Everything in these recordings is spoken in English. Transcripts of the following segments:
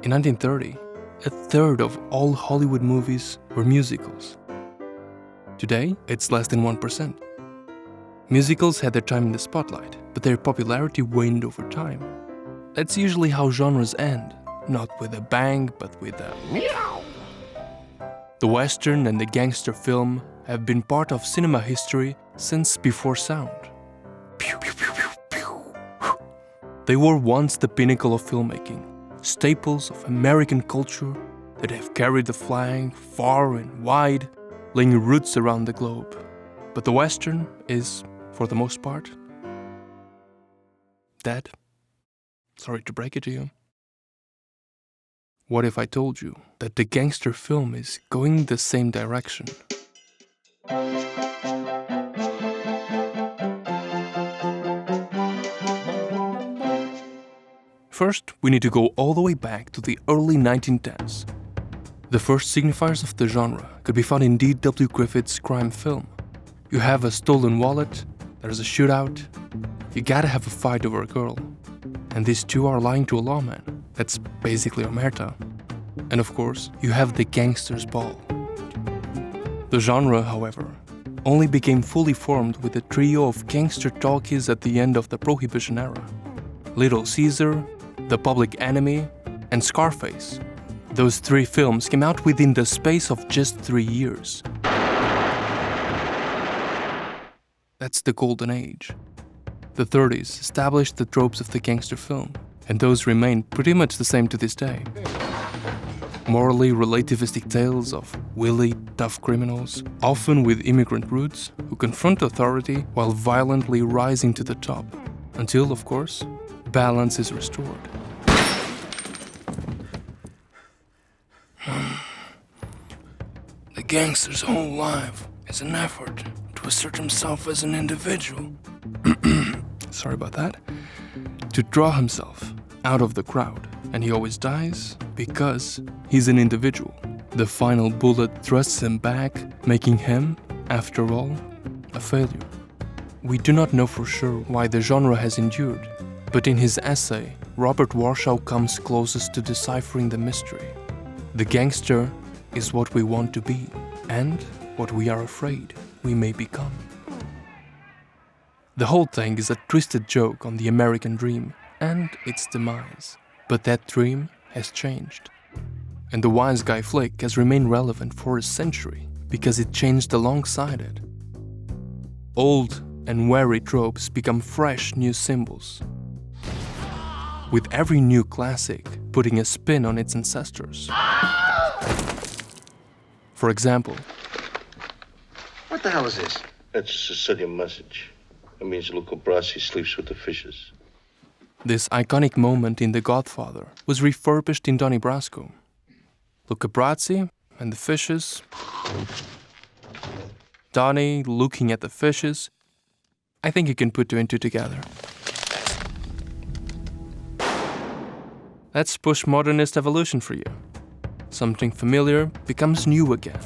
In 1930, a third of all Hollywood movies were musicals. Today, it's less than 1%. Musicals had their time in the spotlight, but their popularity waned over time. That's usually how genres end, not with a bang, but with a meow. The Western and the gangster film have been part of cinema history since before sound. Pew, pew, pew, pew, pew. They were once the pinnacle of filmmaking, staples of American culture that have carried the flag far and wide, laying roots around the globe. But the Western is, for the most part, dead. Sorry to break it to you. What if I told you that the gangster film is going the same direction? First, we need to go all the way back to the early 1910s. The first signifiers of the genre could be found in D.W. Griffith's crime film. You have a stolen wallet, there's a shootout, you gotta have a fight over a girl, and these two are lying to a lawman. That's basically omerta. And of course, you have the gangster's ball. The genre, however, only became fully formed with a trio of gangster talkies at the end of the Prohibition era. Little Caesar, The Public Enemy, and Scarface. Those three films came out within the space of just 3 years. That's the golden age. The 30s established the tropes of the gangster film, and those remain pretty much the same to this day. Morally relativistic tales of wily, tough criminals, often with immigrant roots, who confront authority while violently rising to the top, until, of course, balance is restored. The gangster's whole life is an effort to assert himself as an individual. Sorry about that. To draw himself out of the crowd, and he always dies because he's an individual. The final bullet thrusts him back, making him, after all, a failure. We do not know for sure why the genre has endured, but in his essay, Robert Warshaw comes closest to deciphering the mystery. The gangster is what we want to be, and what we are afraid we may become. The whole thing is a twisted joke on the American dream and its demise. But that dream has changed. And the wise guy flick has remained relevant for a century because it changed alongside it. Old and weary tropes become fresh new symbols, with every new classic putting a spin on its ancestors. For example, what the hell is this? That's a Sicilian message. It means Luca Brasi sleeps with the fishes. this iconic moment in The Godfather was refurbished in Donnie Brasco. Luca Brasi and the fishes, Donnie looking at the fishes. I think you can put two and two together. That's postmodernist evolution for you. Something familiar becomes new again.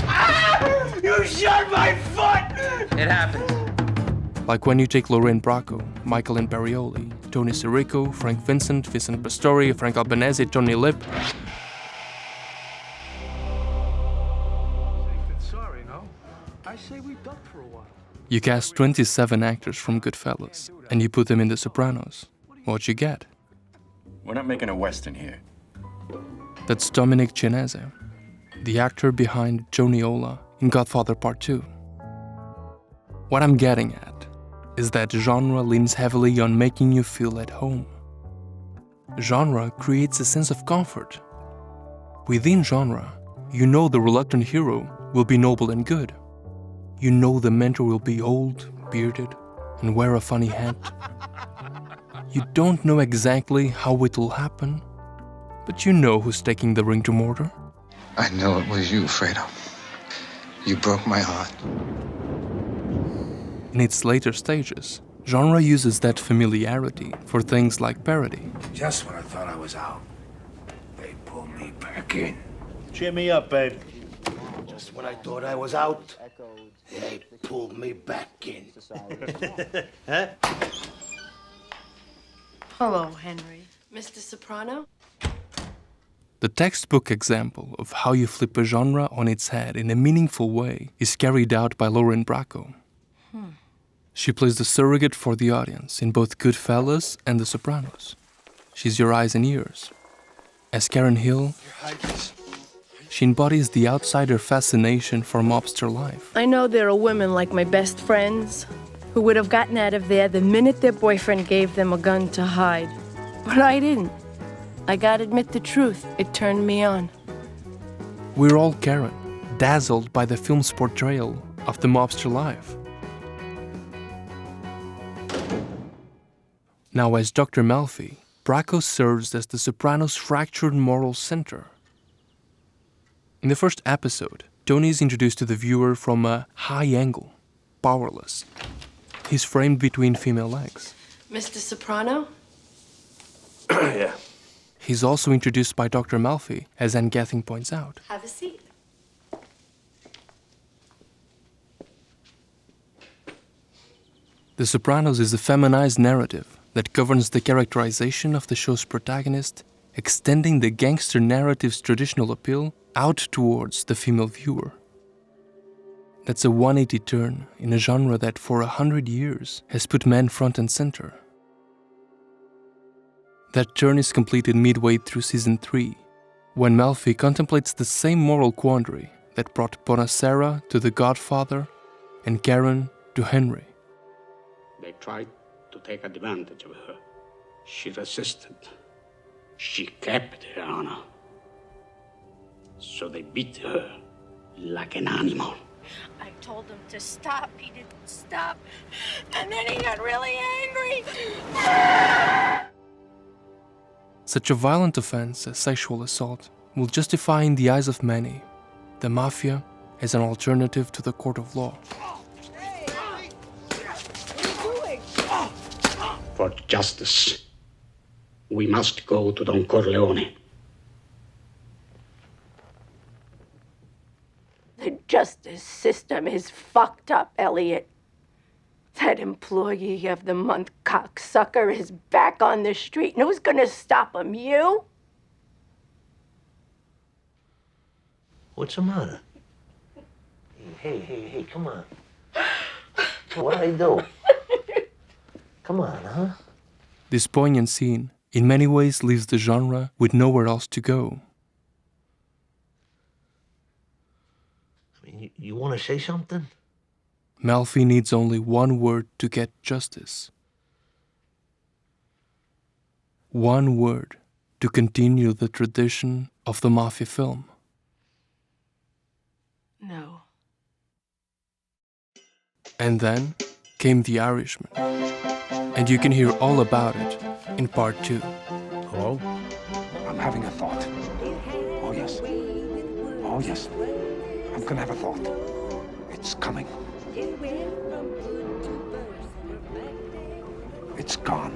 Ah! You shot my foot! It happens. Like when you take Lorraine Bracco, Michael Imperioli, Tony Sirico, Frank Vincent, Vincent Pastore, Frank Albanese, Tony Lip. Sorry, no? I say we duck for a while. You cast 27 actors from Goodfellas, and you put them in The Sopranos. What you get? We're not making a Western here. That's Dominic Cinese, the actor behind Johnny Ola in Godfather Part 2. What I'm getting at is that genre leans heavily on making you feel at home. Genre creates a sense of comfort. Within genre, you know the reluctant hero will be noble and good. You know the mentor will be old, bearded, and wear a funny hat. You don't know exactly how it will happen, but you know who's taking the ring to mortar. I know it was you, Fredo. You broke my heart. In its later stages, genre uses that familiarity for things like parody. Just when I thought I was out, they pulled me back in. Cheer me up, babe. Just when I thought I was out, they pulled me back in. Huh? Hello, Henry. Mr. Soprano? The textbook example of how you flip a genre on its head in a meaningful way is carried out by Lauren Bracco. She plays the surrogate for the audience in both Goodfellas and The Sopranos. She's your eyes and ears. As Karen Hill, she embodies the outsider fascination for mobster life. I know there are women like my best friends who would have gotten out of there the minute their boyfriend gave them a gun to hide. But I didn't. I gotta admit the truth, it turned me on. We're all Karen, dazzled by the film's portrayal of the mobster life. Now, as Dr. Melfi, Bracco serves as the Sopranos' fractured moral center. In the first episode, Tony is introduced to the viewer from a high angle, powerless. He's framed between female legs. Mr. Soprano? Yeah. He's also introduced by Dr. Melfi, as Ann Gathing points out. Have a seat. The Sopranos is a feminized narrative that governs the characterization of the show's protagonist, extending the gangster narrative's traditional appeal out towards the female viewer. That's a 180 turn in a genre that for 100 years has put men front and center. That turn is completed midway through season 3, when Melfi contemplates the same moral quandary that brought Bonacera to The Godfather and Karen to Henry. They tried to take advantage of her. She resisted. She kept her honor. So they beat her like an animal. I told him to stop. He didn't stop. And then he got really angry. Such a violent offense as sexual assault will justify in the eyes of many the mafia as an alternative to the court of law. For justice, we must go to Don Corleone. The justice system is fucked up, Elliot. That employee of the month cocksucker is back on the street. And who's gonna stop him? You? What's the matter? Hey, come on. What'd I do? Come on, huh? This poignant scene, in many ways, leaves the genre with nowhere else to go. I mean, you want to say something? Melfi needs only one word to get justice. One word to continue the tradition of the mafia film. No. And then came The Irishman. And you can hear all about it in part 2. Hello? I'm having a thought. Oh, yes. Oh, yes. I'm gonna have a thought. It's coming. It's gone.